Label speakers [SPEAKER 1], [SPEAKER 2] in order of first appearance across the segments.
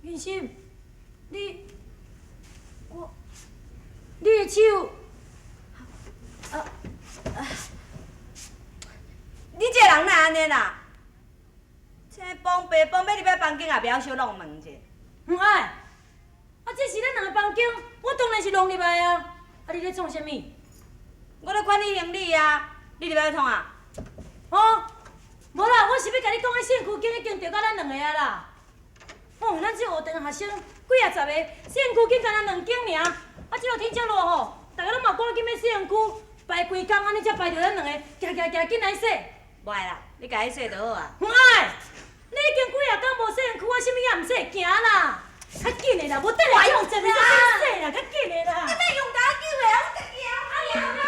[SPEAKER 1] 云心，你的手，
[SPEAKER 2] 你这个人哪安尼啦？这帮爸帮要入来房间也不晓小弄门者。
[SPEAKER 1] 唔爱，这是咱两个房间，我当然是弄入来啊。你咧创啥物？
[SPEAKER 2] 我咧管理行李啊，你入来创啊？
[SPEAKER 1] 哦，无啦，我是要甲你讲，迄县区警已经调到咱两个啊啦。哦，咱这学堂学生几啊十个，县区警敢若2间尔。这落天遮热吼，大家拢嘛赶紧要县区排规工，安尼才排着咱两个，行紧来洗。
[SPEAKER 2] 袂啦，你家己洗就好啊。
[SPEAKER 1] 唔爱，你已经几啊天无洗身躯，我啥物也毋洗，行啦，较紧的啦，无等下用10分钟洗啦，较紧的啦。
[SPEAKER 2] 你别用家久的，我家己啊，哎呀啦！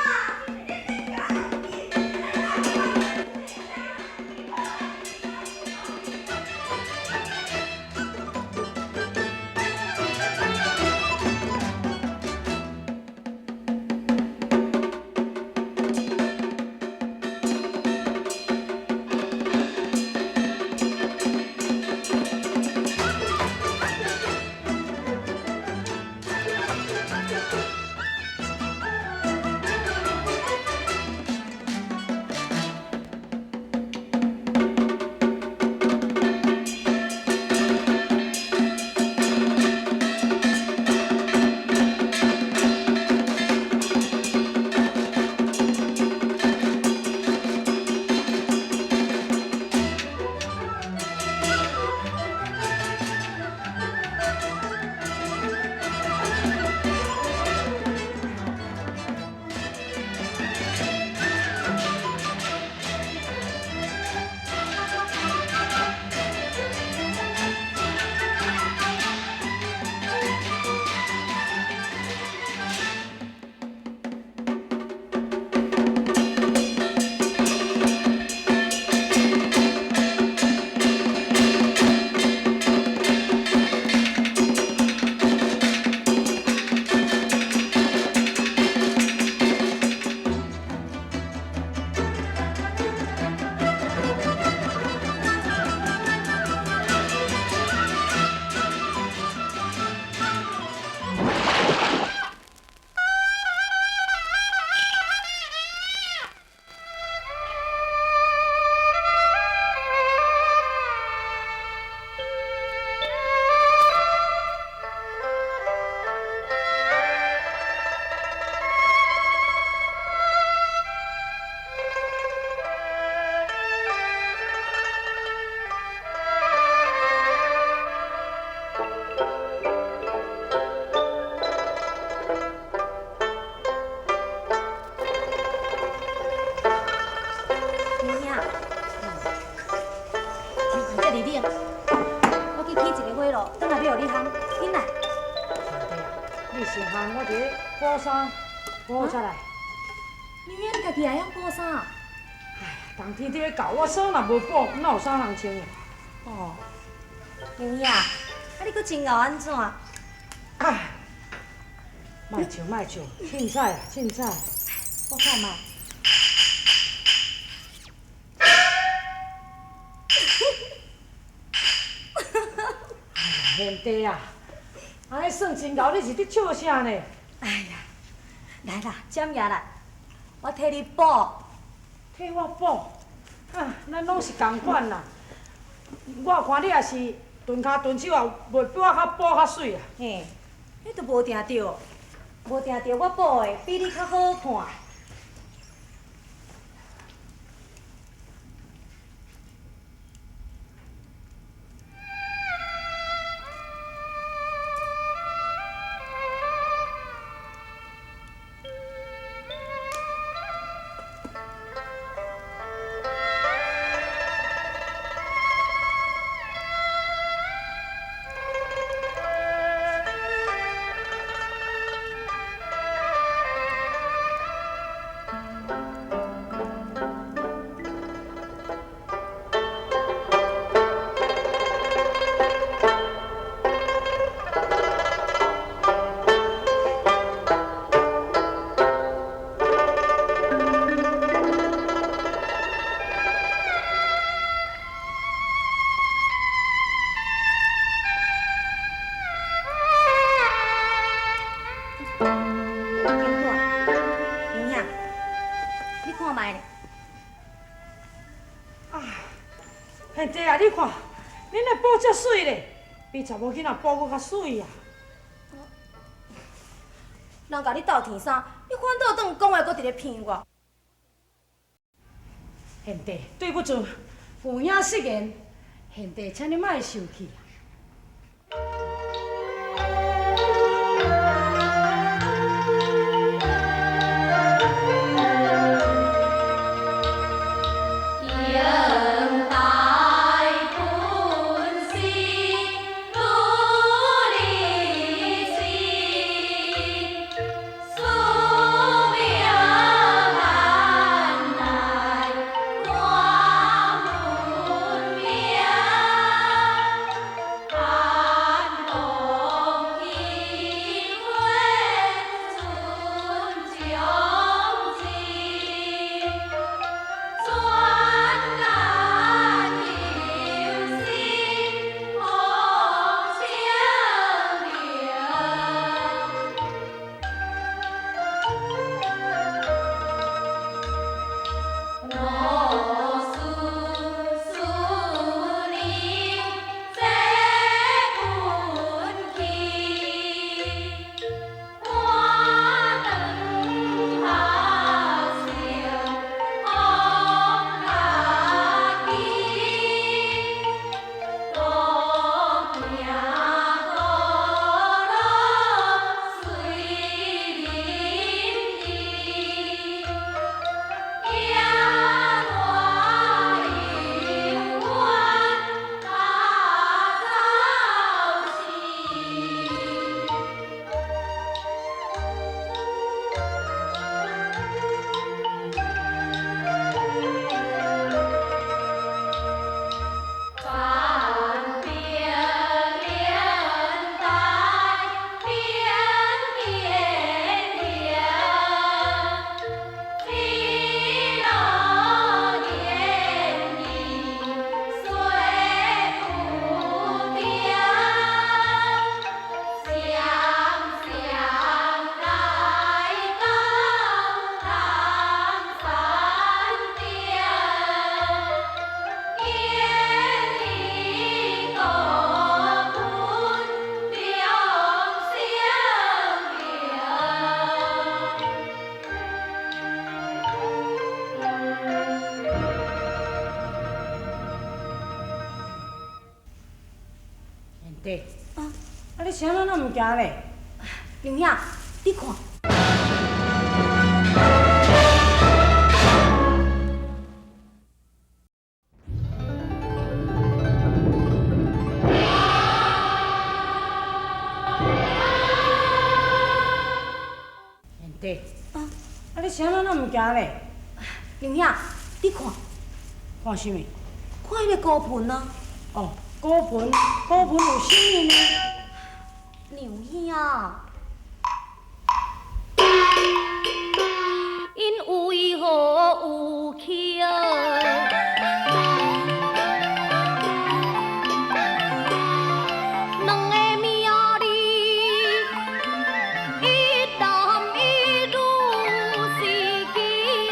[SPEAKER 3] 补衫，补出来。
[SPEAKER 1] 娘娘，你家己会晓补衫？
[SPEAKER 3] 哎，当天伫咧教我衫若无补，哪有衫通穿啊？
[SPEAKER 2] 哦，娘娘，啊你搁真熬安怎？
[SPEAKER 3] 哎，莫笑莫笑，凊彩啊凊彩。
[SPEAKER 2] 我看嘛。
[SPEAKER 3] 哎呀，贤弟啊，安尼算真够，你是伫笑啥呢？
[SPEAKER 2] 哎呀，来啦，占爷来，我替你补。
[SPEAKER 3] 替我补，啊，咱拢是共款啦。我看你也是顿骹顿手也袂比我较补较水啊。
[SPEAKER 2] 嘿，你都无定着，无定着我补的比你较好看。
[SPEAKER 3] 贤弟啊，你看，恁的布遮水咧，比查某囡仔布搁较水啊。
[SPEAKER 2] 人甲你斗天衫，你反倒转讲话，搁伫咧骗我。
[SPEAKER 3] 贤弟，对不住，有影失言，贤弟，请你莫生气啊。弟，啊，你啥人那物件咧？
[SPEAKER 2] 玲兄，你看。
[SPEAKER 3] 贤弟，啊，你啥人那物件咧？
[SPEAKER 2] 玲兄，你看。
[SPEAKER 3] 看啥物？
[SPEAKER 2] 看迄个高盆啊。
[SPEAKER 3] 哦。果盆有啥物呢？
[SPEAKER 2] 娘兄，因为何有巧？两个名字，一男一女，是奇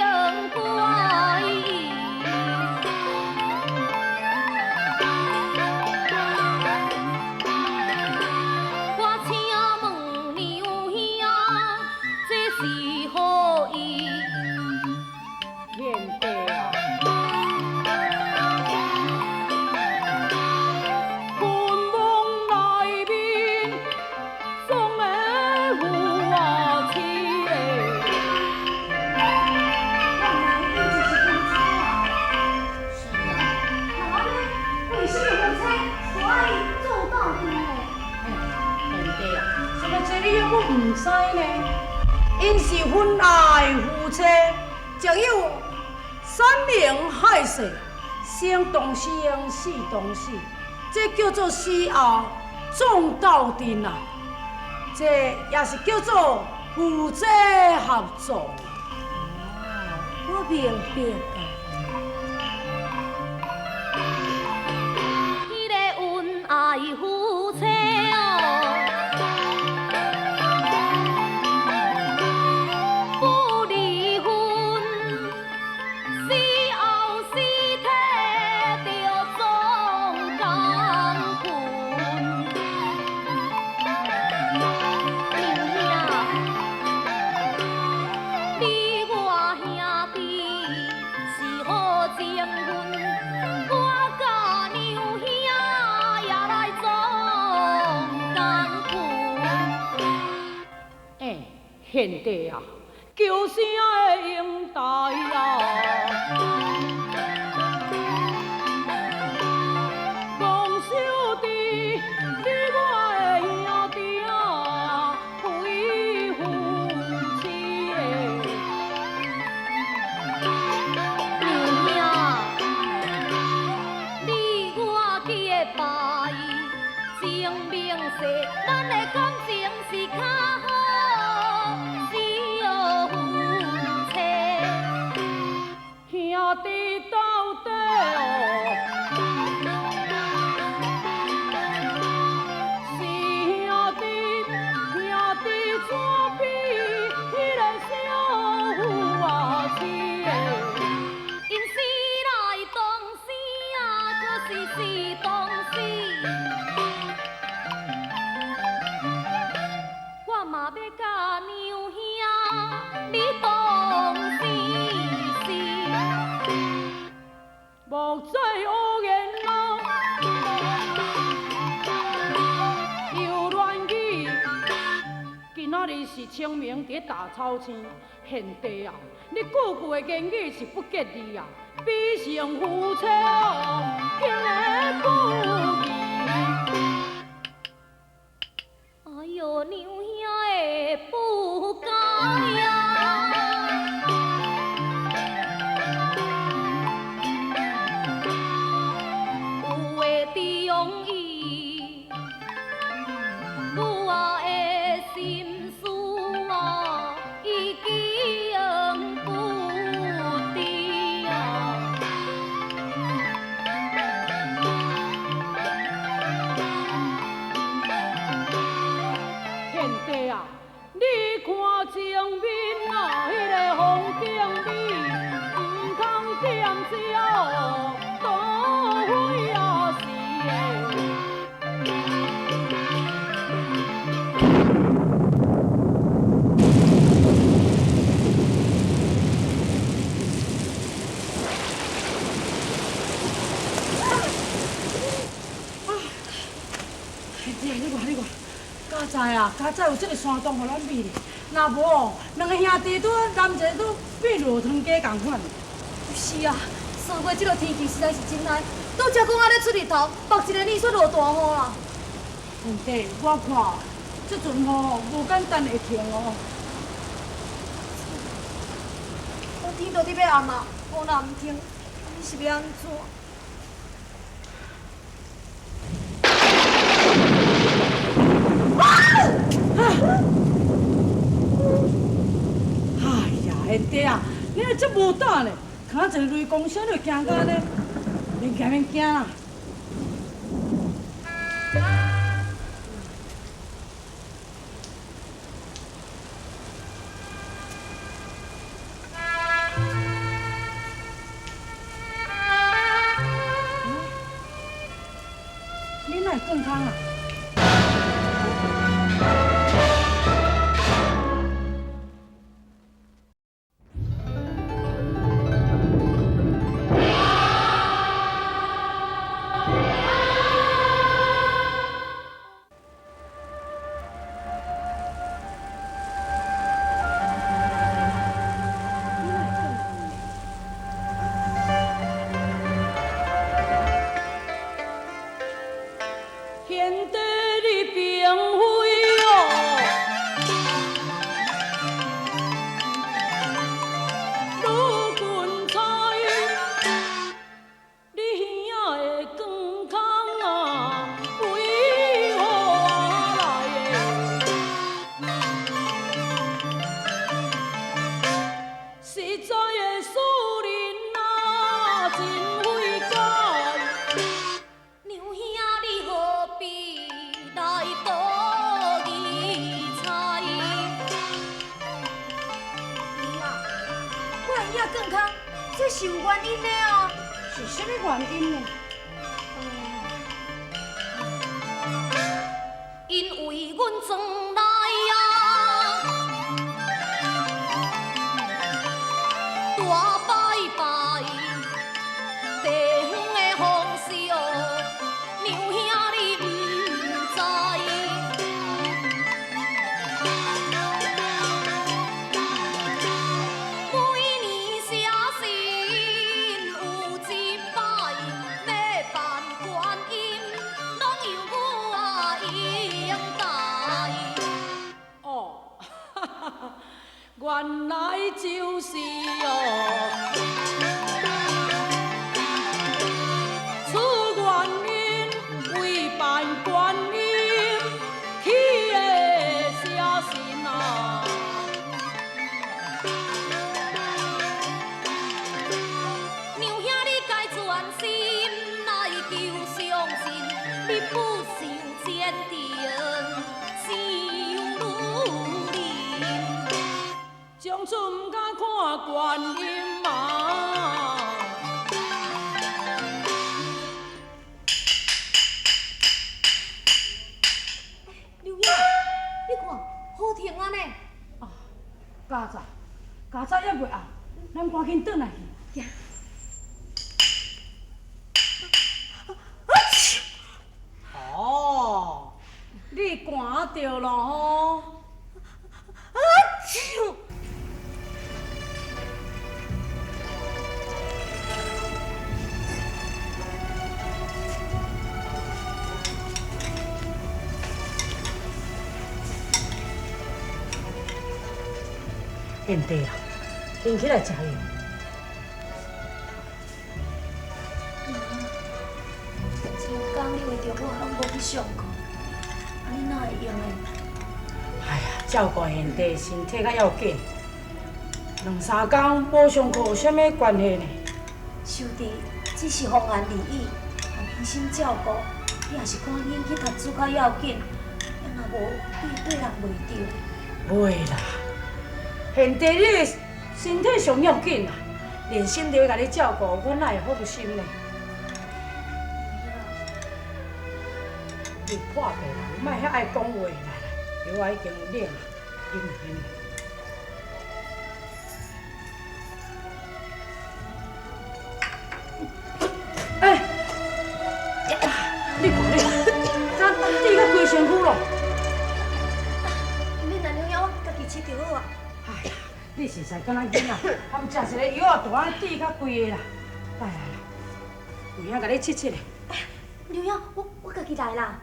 [SPEAKER 2] 恩怪异。
[SPEAKER 3] 我唔知呢，因是婚爱夫妻，只有山盟海誓，生同生，死同死，这叫做死后葬到阵啊！这也是叫做夫妻合葬。
[SPEAKER 2] 我明白啊。迄个恩爱夫妻哦。
[SPEAKER 3] 贤弟啊，叫声的应台啊！望小弟，你我的兄弟啊，非夫妻的。
[SPEAKER 2] 你我记的拜，证明说咱的感情是较好，是哦夫妻。
[SPEAKER 3] 兄弟到底哦，是兄弟，兄弟怎比迄个小妇啊痴的？
[SPEAKER 2] 因时来当时啊，可是是当时。我嘛要甲娘兄你当时是。
[SPEAKER 3] 莫再胡言咯，又乱语。今仔日是清明伫大草青，贤弟啊，你句句的言语是不吉利啊，比成夫妻哦，行的不义。
[SPEAKER 2] 哎呦，娘兄的不该呀！有的地方伊，我的心思啊，已经不知啊。
[SPEAKER 3] 贤弟啊，你看前面啊，迄个风景美，唔通点笑哦，多亏啊是的。贤弟，你看。佳哉啊，佳哉有这个山洞，互咱秘哩。若无哦，两个兄弟拄男一个拄变落汤鸡共款。
[SPEAKER 2] 是啊，三月这个天气实在是真歹，拄则讲啊咧出日头，目一个日出落大雨啦。
[SPEAKER 3] 贤弟，我看这阵吼无简单会停哦。
[SPEAKER 2] 我天都伫要暗啊，雨若唔停，你是要安怎？
[SPEAKER 3] 哎呀，贤弟啊，你若这无胆呢？看一个雷公声就惊到安尼，免惊啦。你哪会健康啊？贤弟，你并非哦，如君彩，你兄的健康啊，为何来的？实在的事人啊，真费解。
[SPEAKER 2] 娘兄，你何必来多疑猜？娘啊，我的兄健康，这是有原因的啊。
[SPEAKER 3] 是什么原因呢？
[SPEAKER 2] 因为阮从来啊，大拜拜地方的方式哦，娘兄你唔知。不受坚定，受如林。
[SPEAKER 3] 将春毋敢看观音嘛。
[SPEAKER 2] 刘爷，你看好听啊呢。
[SPEAKER 3] 啊，家早还袂暗，咱赶紧转来去。哦，你赶着咯吼！贤弟啊，醒起来食药。
[SPEAKER 2] 前工你为着我，拢无去上课，啊你哪会用的？
[SPEAKER 3] 哎呀，照顾贤弟身体较要紧，两三工无上课有啥物关系呢？
[SPEAKER 2] 兄弟，只是方案利益，啊偏心照顾，你也是赶紧去读书较要紧，要若无你对人袂着。
[SPEAKER 3] 袂啦，贤弟你的身体上要紧啦，连心都要甲你照顾，阮哪会放心呢？你破病人，莫遐爱讲话啦，药我已经冷啊，啉。哎，你看，咱滴到规身躯咯。
[SPEAKER 2] 免啦，娘我家己饲就好啊。
[SPEAKER 3] 哎呀，你实在敢若囡仔，含食一个药啊，大安滴到规个啦。来，有影甲你切切咧。
[SPEAKER 2] 娘我家己来啦。